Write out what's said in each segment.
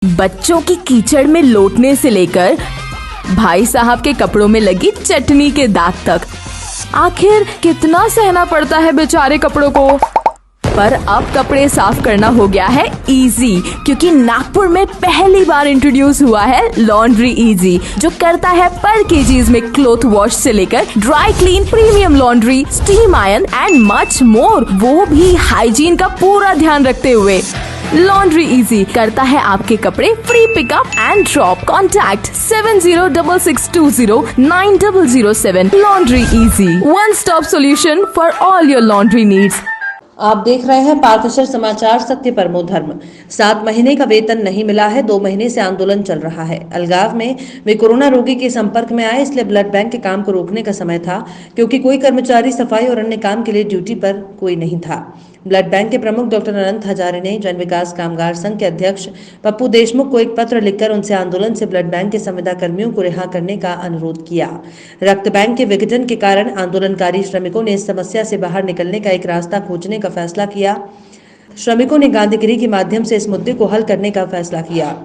बच्चों की कीचड़ में लौटने से लेकर भाई साहब के कपड़ों में लगी चटनी के दाग तक, आखिर कितना सहना पड़ता है बेचारे कपड़ों को। पर अब कपड़े साफ करना हो गया है इजी, क्योंकि नागपुर में पहली बार इंट्रोड्यूस हुआ है लॉन्ड्री इजी, जो करता है पर केजीज में क्लॉथ वॉश से लेकर dry clean, premium laundry, steam iron and much more, वो भी हाइजीन का पूरा ध्यान रखते हुए। लॉन्ड्री इजी करता है आपके कपड़े free pickup and drop. Contact 7066209007। Laundry easy, one stop solution for all your laundry needs. आप देख रहे हैं पार्थशर समाचार, सत्य परमो धर्म। 7 महीने का वेतन नहीं मिला है, 2 महीने से आंदोलन चल रहा है। अलगाव में वे कोरोना रोगी के संपर्क में आए, इसलिए ब्लड बैंक के काम को रोकने का समय था, क्योंकि कोई कर्मचारी सफाई और अन्य काम के लिए ड्यूटी पर कोई नहीं था। ब्लड बैंक के प्रमुख डॉक्टर अनंत हजारे ने जन विकास कामगार संघ के अध्यक्ष पप्पू देशमुख को एक पत्र लिखकर उनसे आंदोलन से ब्लड बैंक के संविदा कर्मियों को रिहा करने का अनुरोध किया। रक्त बैंक के विघटन के कारण आंदोलनकारी श्रमिकों ने इस समस्या से बाहर निकलने का एक रास्ता खोजने का फैसला किया। श्रमिकों ने गांधीगिरी के माध्यम से इस मुद्दे को हल करने का फैसला किया।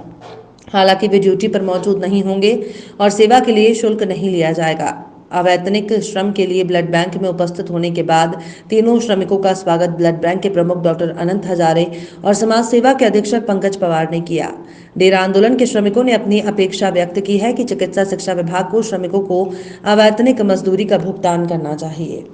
हालांकि वे ड्यूटी पर मौजूद नहीं होंगे और सेवा के लिए शुल्क नहीं लिया जाएगा। अवैतनिक श्रम के लिए ब्लड बैंक में उपस्थित होने के बाद तीनों श्रमिकों का स्वागत ब्लड बैंक के प्रमुख डॉक्टर अनंत हजारे और समाज सेवा के अधीक्षक पंकज पवार ने किया। डेरा आंदोलन के श्रमिकों ने अपनी अपेक्षा व्यक्त की है कि चिकित्सा शिक्षा विभाग को श्रमिकों को अवैतनिक मजदूरी का भुगतान करना चाहिए।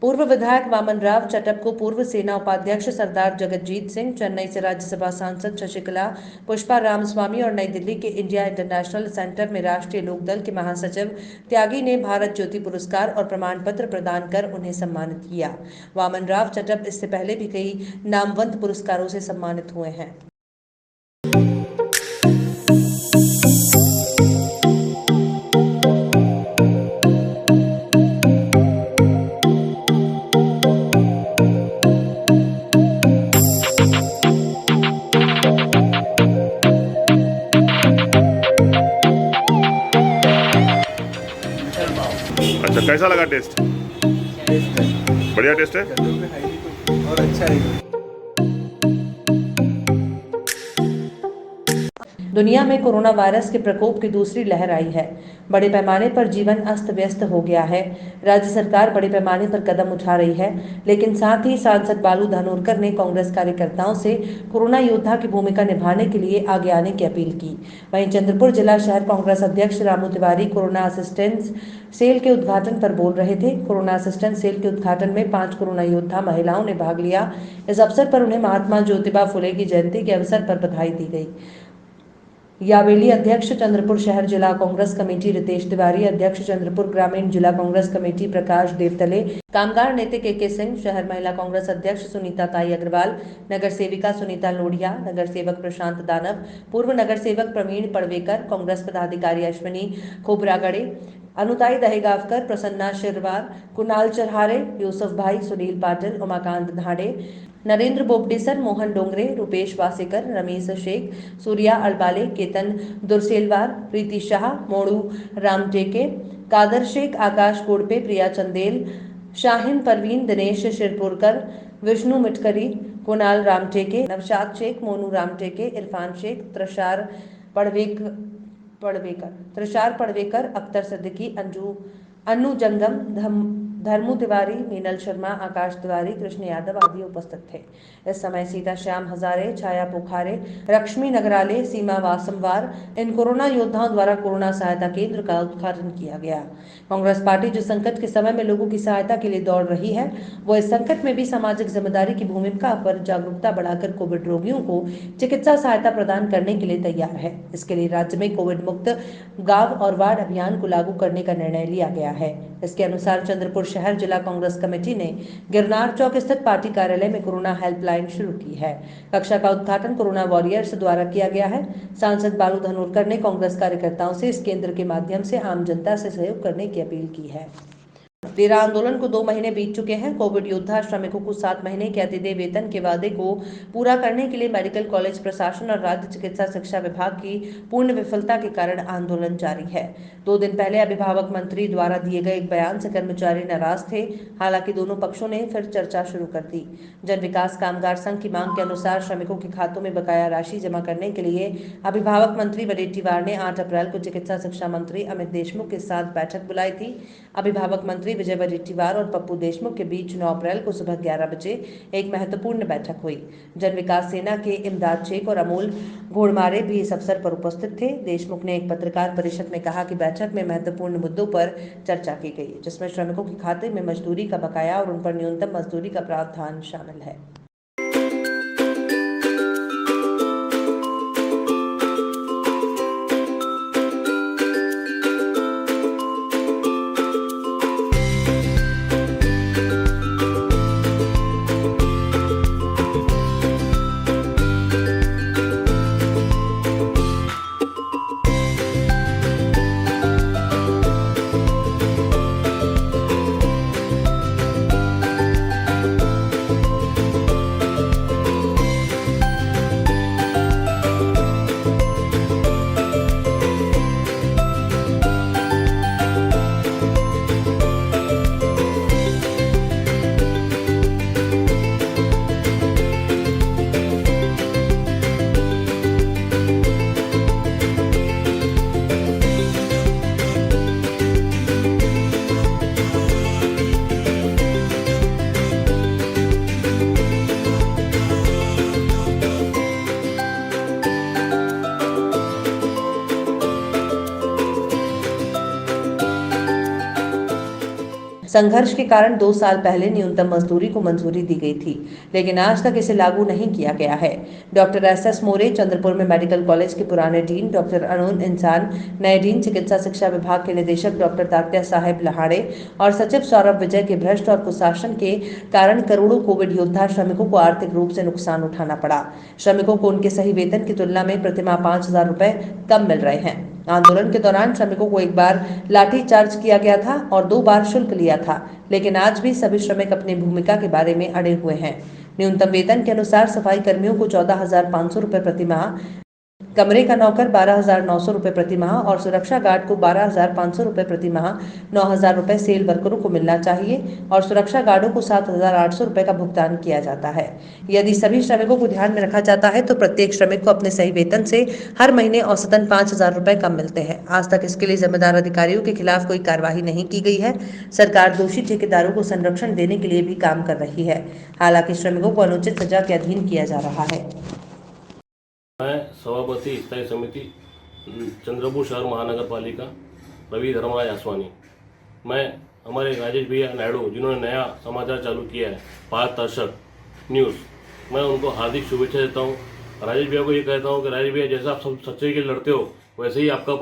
पूर्व विधायक वामन राव चटप को पूर्व सेना उपाध्यक्ष सरदार जगतजीत सिंह, चेन्नई से राज्यसभा सांसद शशिकला पुष्पा रामस्वामी और नई दिल्ली के इंडिया इंटरनेशनल सेंटर में राष्ट्रीय लोकदल के महासचिव त्यागी ने भारत ज्योति पुरस्कार और प्रमाण पत्र प्रदान कर उन्हें सम्मानित किया। वामन राव चटप इससे पहले भी कई नामवंत पुरस्कारों से सम्मानित हुए हैं। अच्छा, कैसा लगा टेस्ट? बढ़िया टेस्ट है और अच्छा है। दुनिया में कोरोना वायरस के प्रकोप की दूसरी लहर आई है। बड़े पैमाने पर जीवन अस्त व्यस्त हो गया है। राज्य सरकार बड़े पैमाने पर कदम उठा रही है, लेकिन साथ ही सांसद बालू धानोरकर ने कांग्रेस कार्यकर्ताओं से कोरोना योद्धा की भूमिका निभाने के लिए आगे आने की अपील की। वहीं चंद्रपुर जिला शहर कांग्रेस अध्यक्ष Ramu Tiwari corona assistance cell के उद्घाटन पर बोल रहे थे। कोरोना असिस्टेंस सेल के उद्घाटन में 5 कोरोना योद्धा महिलाओं ने भाग लिया। इस अवसर पर उन्हें महात्मा ज्योतिबा फुले की जयंती के अवसर पर बधाई दी गई। यावेली अध्यक्ष चंद्रपुर शहर जिला कांग्रेस कमेटी रितेश तिवारी, अध्यक्ष चंद्रपुर ग्रामीण जिला कांग्रेस कमेटी प्रकाश देवतले, कामगार नेता के सिंह, शहर महिला कांग्रेस अध्यक्ष सुनीता ताई अग्रवाल, नगर सेविका सुनीता लोढ़िया, नगर सेवक प्रशांत दानव, पूर्व नगर सेवक प्रवीण पड़वेकर, कांग्रेस पदाधिकारी अश्विनी खोबरागड़े, अनुताई दहेगावकर, प्रसन्ना शिरवार, कुणाल चरहारे, यूसुफ भाई, सुनील पाटिल, उमाकांत धाड़े, नरेंद्र बोबडेसर, मोहन डोंगरे, रुपेश वासेकर, रमेश शेख, सूर्या अड़बाले, केतन दुरसेलवार, प्रीति शाह, मोड़ू रामटेके, कादर शेख, आकाश कोड़पे, प्रिया चंदेल, शाहिन परवीन, दिनेश शिरपुरकर, विष्णु मिटकरी, कुणाल रामटेके, नवशाद शेख, मोनू रामटेके, इरफान शेख, त्रषार पड़वेकर, अख्तर सिद्दीकी, अन्नू जंगम, धर्मू तिवारी, मीनल शर्मा, आकाश तिवारी, कृष्ण यादव आदि उपस्थित थे। इस समय सीता श्याम हजारे, छाया पोखारे, लक्ष्मी नगराले, सीमा वासमवार इन कोरोना योद्धाओं द्वारा कोरोना सहायता केंद्र का उद्घाटन किया गया। कांग्रेस पार्टी जो संकट के समय में लोगों की सहायता के लिए दौड़ रही है, वो इस संकट में भी सामाजिक जिम्मेदारी की भूमिका पर जागरूकता बढ़ाकर कोविड रोगियों को चिकित्सा सहायता प्रदान करने के लिए तैयार है। इसके लिए राज्य में कोविड मुक्त गांव और वार्ड अभियान को लागू करने का निर्णय लिया गया है। इसके अनुसार चंद्रपुर शहर जिला कांग्रेस कमेटी ने गिरनार चौक स्थित पार्टी कार्यालय में कोरोना हेल्पलाइन शुरू की है। कक्षा का उद्घाटन कोरोना वॉरियर्स द्वारा किया गया है। सांसद बालू धनोरकर ने कांग्रेस कार्यकर्ताओं से इस केंद्र के माध्यम से आम जनता से सहयोग करने की अपील की है। डेरा आंदोलन को 2 महीने बीत चुके हैं। कोविड योद्धा श्रमिकों को 7 महीने के अतिदेय वेतन के वादे को पूरा करने के लिए मेडिकल कॉलेज प्रशासन और राज्य चिकित्सा शिक्षा विभाग की पूर्ण विफलता के कारण आंदोलन जारी है। 2 दिन पहले अभिभावक मंत्री द्वारा दिए गए एक बयान से कर्मचारी नाराज थे। हालांकि दोनों पक्षों ने फिर चर्चा शुरू कर दी। जन विकास कामगार संघ की मांग के अनुसार श्रमिकों के खातों में बकाया राशि जमा करने के लिए अभिभावक मंत्री वडेट्टीवार ने 8 अप्रैल को चिकित्सा शिक्षा मंत्री अमित देशमुख के साथ बैठक बुलाई थी। अभिभावक मंत्री विजय वडेट्टीवार और पप्पू देशमुख के बीच 9 अप्रैल को सुबह 11 बजे एक महत्वपूर्ण बैठक हुई। जन विकास सेना के इमदाद शेख और अमोल घोड़मारे भी इस अवसर पर उपस्थित थे। देशमुख ने एक पत्रकार परिषद में कहा कि बैठक में महत्वपूर्ण मुद्दों पर चर्चा की गई, जिसमें श्रमिकों के खाते में मजदूरी का बकाया और उन पर न्यूनतम मजदूरी का प्रावधान शामिल है। संघर्ष के कारण 2 साल पहले न्यूनतम मजदूरी को मंजूरी दी गई थी, लेकिन आज तक इसे लागू नहीं किया गया है। डॉक्टर SS मोरे चंद्रपुर में मेडिकल कॉलेज के पुराने डीन, डॉक्टर अरुण इंसान नए डीन, चिकित्सा शिक्षा विभाग के निदेशक डॉक्टर तात्या साहेब लहाड़े और सचिव सौरभ विजय के भ्रष्ट और कुशासन के कारण करोड़ों कोविड योद्धा श्रमिकों को आर्थिक रूप से नुकसान उठाना पड़ा। श्रमिकों को उनके सही वेतन की तुलना में प्रतिमाह 5,000 रुपए कम मिल रहे हैं। आंदोलन के दौरान श्रमिकों को एक बार लाठी चार्ज किया गया था और 2 बार शुल्क लिया था, लेकिन आज भी सभी श्रमिक अपनी भूमिका के बारे में अड़े हुए हैं। न्यूनतम वेतन के अनुसार सफाई कर्मियों को 14,500 रुपए प्रति माह, कमरे का नौकर 12,900 रुपए प्रति माह और सुरक्षा गार्ड को 12,500 रुपए प्रति माह, 9,000 रुपए सेल वर्करों को मिलना चाहिए और सुरक्षा गार्डों को 7,800 रुपए का भुगतान किया जाता है। यदि सभी श्रमिकों को ध्यान में रखा जाता है तो प्रत्येक श्रमिक को अपने सही वेतन से हर महीने औसतन 5,000 रुपए कम मिलते हैं। आज तक इसके लिए जिम्मेदार अधिकारियों के खिलाफ कोई कार्रवाई नहीं की गई है। सरकार दोषी ठेकेदारों को संरक्षण देने के लिए भी काम कर रही है। हालांकि श्रमिकों को अनुचित सजा के अधीन किया जा रहा है। मैं सभापति स्थायी समिति चंद्रपुर शहर महानगर पालिका रवि धर्मराज आसवानी। मैं हमारे राजेश भैया नायडू जिन्होंने नया समाचार चालू किया है पारदर्शक न्यूज़, मैं उनको हार्दिक शुभेच्छा देता हूँ। राजेश भैया को ये कहता हूँ कि राजेश भैया जैसा आप सब सच्चाई के लिए लड़ते हो वैसे ही आपका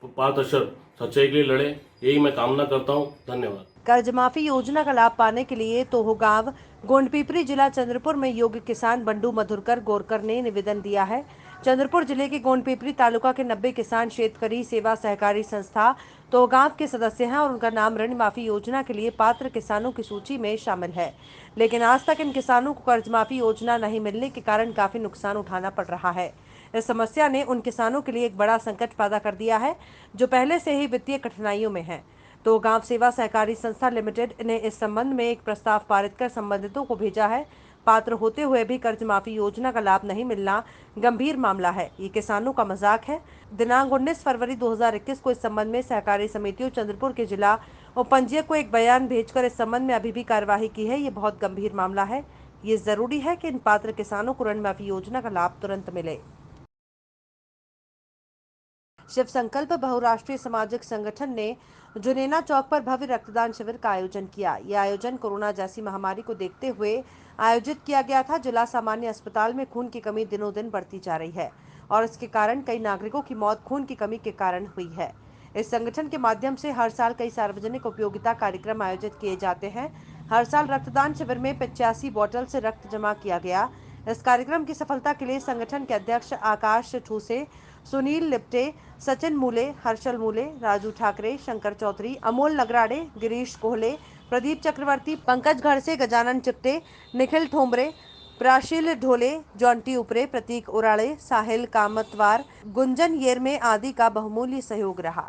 पारदर्शक सच्चाई के लिए लड़े, यही मैं कामना करता हूँ। धन्यवाद। कर्ज माफी योजना का लाभ पाने के लिए तोहगांव गोंडपीपरी जिला चंद्रपुर में योग्य किसान बंडू मधुरकर गोरकर ने निवेदन दिया है। चंद्रपुर जिले के गोंडपीपरी तालुका के 90 किसान शेतकरी सेवा सहकारी संस्था तोहगांव के सदस्य हैं और उनका नाम ऋण माफी योजना के लिए पात्र किसानों की सूची में शामिल है, लेकिन आज तक इन किसानों को कर्ज माफी योजना नहीं मिलने के कारण काफी नुकसान उठाना पड़ रहा है। इस समस्या ने उन किसानों के लिए एक बड़ा संकट पैदा कर दिया है जो पहले से ही वित्तीय कठिनाइयों में है। तो गांव सेवा सहकारी संस्था लिमिटेड ने इस संबंध में एक प्रस्ताव पारित कर संबंधितों को भेजा है। पात्र होते हुए भी कर्ज माफी योजना का लाभ नहीं मिलना गंभीर मामला है। ये किसानों का मजाक है। दिनांक 19 फरवरी 2021 को इस संबंध में सहकारी समितियों चंद्रपुर के जिला उपपंजीयक को एक बयान भेजकर इस संबंध में अभी भी कार्यवाही की है। ये बहुत गंभीर मामला है। ये जरूरी है कि इन पात्र किसानों को ऋण माफी योजना का लाभ तुरंत मिले। शिव संकल्प बहुराष्ट्रीय सामाजिक संगठन ने जुनेना चौक पर भव्य रक्तदान शिविर का आयोजन किया। यह आयोजन कोरोना जैसी महामारी को देखते हुए आयोजित किया गया था। जिला सामान्य अस्पताल में खून की कमी दिनों दिन बढ़ती जा रही है और इसके कारण कई नागरिकों की मौत खून की कमी के कारण हुई है। इस संगठन के माध्यम से हर साल कई सार्वजनिक उपयोगिता कार्यक्रम आयोजित किए जाते हैं। हर साल रक्तदान शिविर में 85 बोतल से रक्त जमा किया गया। इस कार्यक्रम की सफलता के लिए संगठन के अध्यक्ष आकाश ठूसे, सुनील लिप्टे, सचिन मूले, हर्षल मूले, राजू ठाकरे, शंकर चौधरी, अमोल नगराड़े, गिरीश कोहले, प्रदीप चक्रवर्ती, पंकज घड़से, गजानन चिप्टे, निखिल ठोंबरे, प्राशील ढोले, जॉन्टी उपरे, प्रतीक उराड़े, साहिल कामतवार, गुंजन येरमे आदि का बहुमूल्य सहयोग रहा।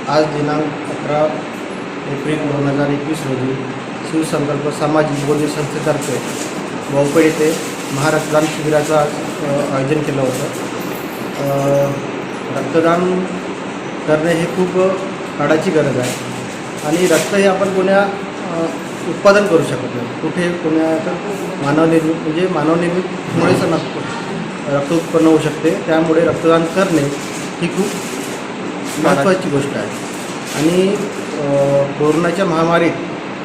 आज दिनांक 11 एप्रिल 2021 रोजी शिवसंकल्प सामाजिक बोली संस्थेतर्फे वावपेड येथे महारक्तदान शिबिराचं आयोजन केलं होतं। रक्तदान करणे हे खूप काळाची गरज आहे आणि रक्त हे आपण कोण्या उत्पादन करू शकत नाही। कुठे कोण्या मानवनिर्मित म्हणजे मानवनिर्मितमुळेच रक्त उत्पन्न होऊ शकते। त्यामुळे रक्तदान करणे ही खूप महत्त्वाची गोष्ट आहे आणि कोरोनाच्या महामारीत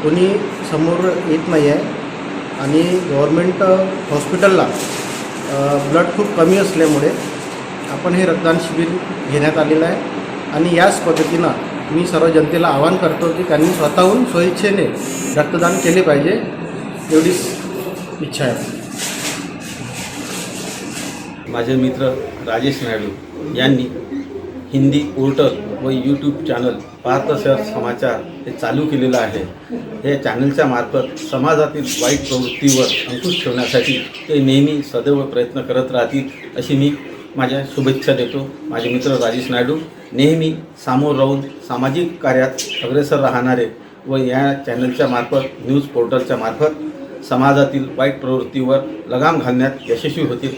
कोणी समोर येत नाही आहे आणि गव्हर्नमेंट हॉस्पिटलला ब्लड खूप कमी असल्यामुळे आपण हे रक्तदान शिबिर घेण्यात आलेलं आहे आणि याच पद्धतीनं मी सर्व जनतेला आवाहन करतो की त्यांनी स्वतःहून स्वेच्छेने रक्तदान केले पाहिजे, एवढीच इच्छा आहे। माझे मित्र राजेश नायडू यांनी हिंदी पोर्टल व यूट्यूब चॅनल पार्थ शहर समाचार हे चालू केलेलं आहे। हे चॅनलच्या मार्फत समाजातील वाईट प्रवृत्तीवर अंकुश ठेवण्यासाठी ते नेहमी सदैव प्रयत्न करत राहतील अशी मी माझ्या शुभेच्छा देतो। माझे मित्र राजेश नायडू नेहमी सामोर राहून सामाजिक कार्यात अग्रेसर राहणारे व या चॅनलच्या मार्फत न्यूज पोर्टलच्या मार्फत समाजातील वाईट प्रवृत्तीवर लगाम घालण्यात यशस्वी होतील।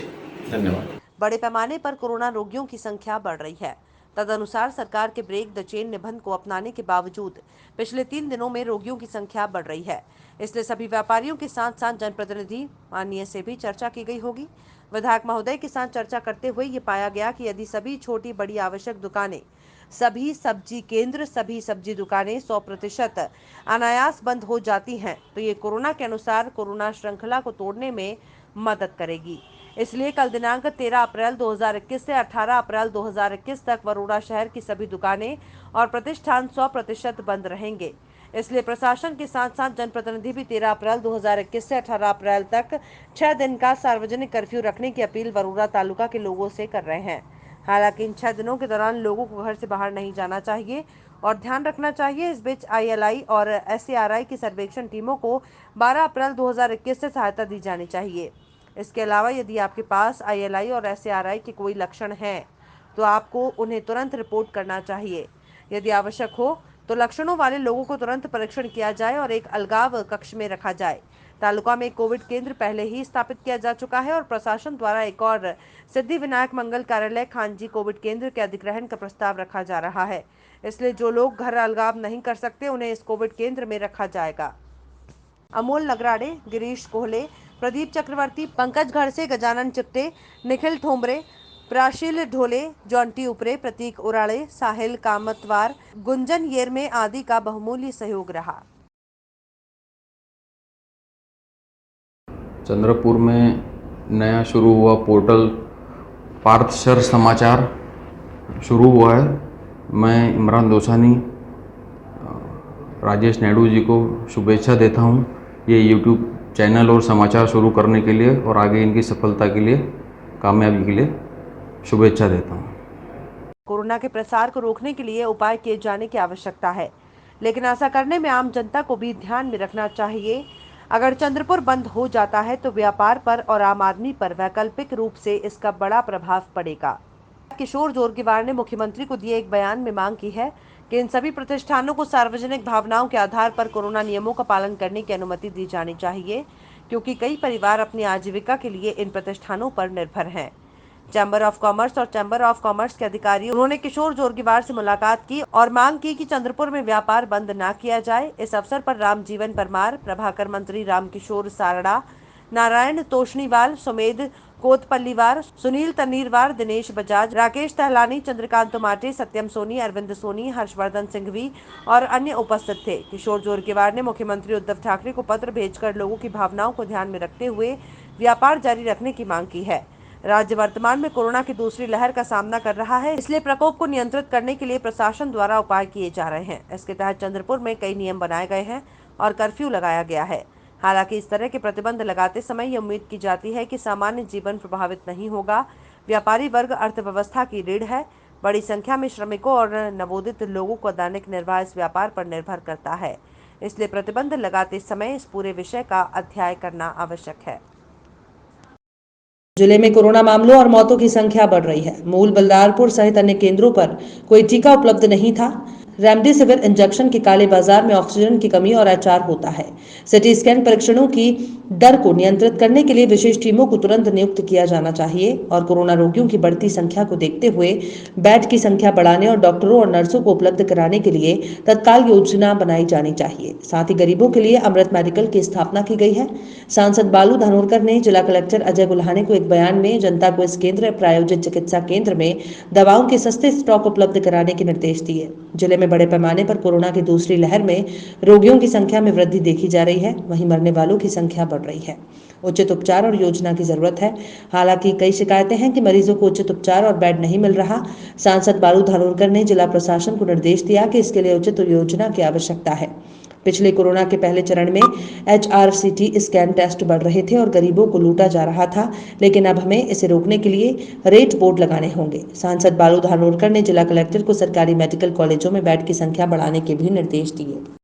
धन्यवाद। बड़े पैमाने पर कोरोना रोगियों की संख्या बढ़ रही है। तदनुसार सरकार के ब्रेक द चेन निबंध को अपनाने के बावजूद पिछले 3 दिनों में रोगियों की संख्या बढ़ रही है। इसलिए सभी व्यापारियों के साथ साथ जनप्रतिनिधि माननीय से भी चर्चा की गई होगी। विधायक महोदय के साथ चर्चा करते हुए ये पाया गया कि यदि सभी छोटी बड़ी आवश्यक दुकानें, सभी सब्जी केंद्र, सभी सब्जी दुकानें 100% अनायास बंद हो जाती हैं तो ये कोरोना के अनुसार कोरोना श्रृंखला को तोड़ने में मदद करेगी। इसलिए कल दिनांक 13 अप्रैल 2021 से 18 अप्रैल 2021 तक वरोड़ा शहर की सभी दुकानें और प्रतिष्ठान 100% बंद रहेंगे। इसलिए प्रशासन के साथ साथ जनप्रतिनिधि भी 13 अप्रैल 2021 से 18 अप्रैल तक 6 दिन का सार्वजनिक कर्फ्यू रखने की अपील वरोड़ा तालुका के लोगों से कर रहे हैं। हालांकि इन 6 दिनों के दौरान लोगों को घर से बाहर नहीं जाना चाहिए और ध्यान रखना चाहिए। इस बीच ILI और SARI की सर्वेक्षण टीमों को 12 अप्रैल 2021 से सहायता दी जानी चाहिए। इसके अलावा यदि आपके पास ILI और SARI के कोई लक्षण हैं तो आपको उन्हें तुरंत रिपोर्ट करना चाहिए। यदि आवश्यक हो तो लक्षणों वाले लोगों को तुरंत परीक्षण किया जाए और एक अलगाव कक्ष में रखा जाए। तालुका में कोविड केंद्र पहले ही स्थापित किया जा चुका है और प्रशासन द्वारा एक और सिद्धि विनायक मंगल कार्यालय खानजी कोविड केंद्र के अधिग्रहण का प्रस्ताव रखा जा रहा है। इसलिए जो लोग घर अलगाव नहीं कर सकते उन्हें इस कोविड केंद्र में रखा जाएगा। अमोल नगराड़े, गिरीश कोहले, प्रदीप चक्रवर्ती, पंकज घड़से, गजानन चिप्टे, निखिल ठोंबरे, प्राशील ढोले, जॉन्टी उपरे, प्रतीक उराड़े, साहिल कामतवार, गुंजन येरमे आदि का बहुमूल्य सहयोग रहा। चंद्रपुर में नया शुरू हुआ पोर्टल पार्थ शहर समाचार शुरू हुआ है। मैं इमरान दोसानी राजेश नायडू जी को शुभेच्छा देता हूं ये यूट्यूब चैनल और समाचार शुरू करने के लिए और आगे इनकी सफलता के लिए, कामयाबी के लिए शुभेच्छा देता हूं। कोरोना के प्रसार को रोकने के लिए उपाय किए जाने की आवश्यकता है, लेकिन ऐसा करने में आम जनता को भी ध्यान में रखना चाहिए। अगर चंद्रपुर बंद हो जाता है तो व्यापार पर और आम आदमी पर वैकल्पिक रूप से इसका बड़ा प्रभाव पड़ेगा। किशोर जोरगेवार ने मुख्यमंत्री को दिए एक बयान में मांग की है कि इन सभी प्रतिष्ठानों को सार्वजनिक भावनाओं के आधार पर कोरोना नियमों का पालन करने की अनुमति दी जानी चाहिए, क्योंकि कई परिवार अपनी आजीविका के लिए इन प्रतिष्ठानों पर निर्भर हैं। चैम्बर ऑफ कॉमर्स और चैम्बर ऑफ कॉमर्स के अधिकारी उन्होंने किशोर जोरगीवार से मुलाकात की और मांग की कि चंद्रपुर में व्यापार बंद न किया जाए। इस अवसर पर रामजीवन परमार, प्रभाकर मंत्री रामकिशोर सारड़ा, नारायण तोषणीवाल, सुमेध कोतपल्लीवार, सुनील तन्नीरवार, दिनेश बजाज, राकेश तहलानी, चंद्रकांत तुमाटे, सत्यम सोनी, अरविंद सोनी, हर्षवर्धन सिंघवी और अन्य उपस्थित थे। किशोर जोरगीवार ने मुख्यमंत्री उद्धव ठाकरे को पत्र भेजकर लोगों की भावनाओं को ध्यान में रखते हुए व्यापार जारी रखने की मांग की है। राज्य वर्तमान में कोरोना की दूसरी लहर का सामना कर रहा है, इसलिए प्रकोप को नियंत्रित करने के लिए प्रशासन द्वारा उपाय किए जा रहे हैं। इसके तहत चंद्रपुर में कई नियम बनाए गए हैं और कर्फ्यू लगाया गया है। हालांकि इस तरह के प्रतिबंध लगाते समय ये उम्मीद की जाती है कि सामान्य जीवन प्रभावित नहीं होगा। व्यापारी वर्ग अर्थव्यवस्था की रीढ़ है। बड़ी संख्या में श्रमिकों और नवोदित लोगों का दैनिक निर्वाह इस व्यापार पर निर्भर करता है, इसलिए प्रतिबंध लगाते समय इस पूरे विषय का अध्ययन करना आवश्यक है। जिले में कोरोना मामलों और मौतों की संख्या बढ़ रही है। मूल बलरामपुर सहित अन्य केंद्रों पर कोई टीका उपलब्ध नहीं था। रेमडेसिविर इंजेक्शन के काले बाजार में ऑक्सीजन की कमी और अचार होता है। सिटी स्कैन परीक्षणों की दर को नियंत्रित करने के लिए विशेष टीमों को तुरंत नियुक्त किया जाना चाहिए और कोरोना रोगियों की बढ़ती संख्या को देखते हुए बेड की संख्या बढ़ाने और डॉक्टरों और नर्सों को उपलब्ध कराने के लिए तत्काल योजना बनाई जानी चाहिए। साथ ही गरीबों के लिए अमृत मेडिकल की स्थापना की गई है। सांसद बालू धानोरकर ने जिला कलेक्टर अजय गुल्हाने को एक बयान में जनता को इस केंद्र प्रायोजित चिकित्सा केंद्र में दवाओं के सस्ते स्टॉक उपलब्ध कराने के निर्देश दिए। जिले में बड़े पैमाने पर कोरोना की दूसरी लहर में रोगियों की संख्या में वृद्धि देखी जा रही है, वहीं मरने वालों की संख्या बढ़ रही है। उचित उपचार और योजना की जरूरत है। हालांकि कई शिकायतें हैं कि मरीजों को उचित उपचार और बेड नहीं मिल रहा। सांसद बालू धानोरकर ने जिला प्रशासन को निर्देश दिया कि इसके लिए उचित योजना की आवश्यकता है। पिछले कोरोना के पहले चरण में HRCT स्कैन टेस्ट बढ़ रहे थे और गरीबों को लूटा जा रहा था, लेकिन अब हमें इसे रोकने के लिए रेट बोर्ड लगाने होंगे। सांसद बालू धानोरकर ने जिला कलेक्टर को सरकारी मेडिकल कॉलेजों में बेड की संख्या बढ़ाने के भी निर्देश दिए।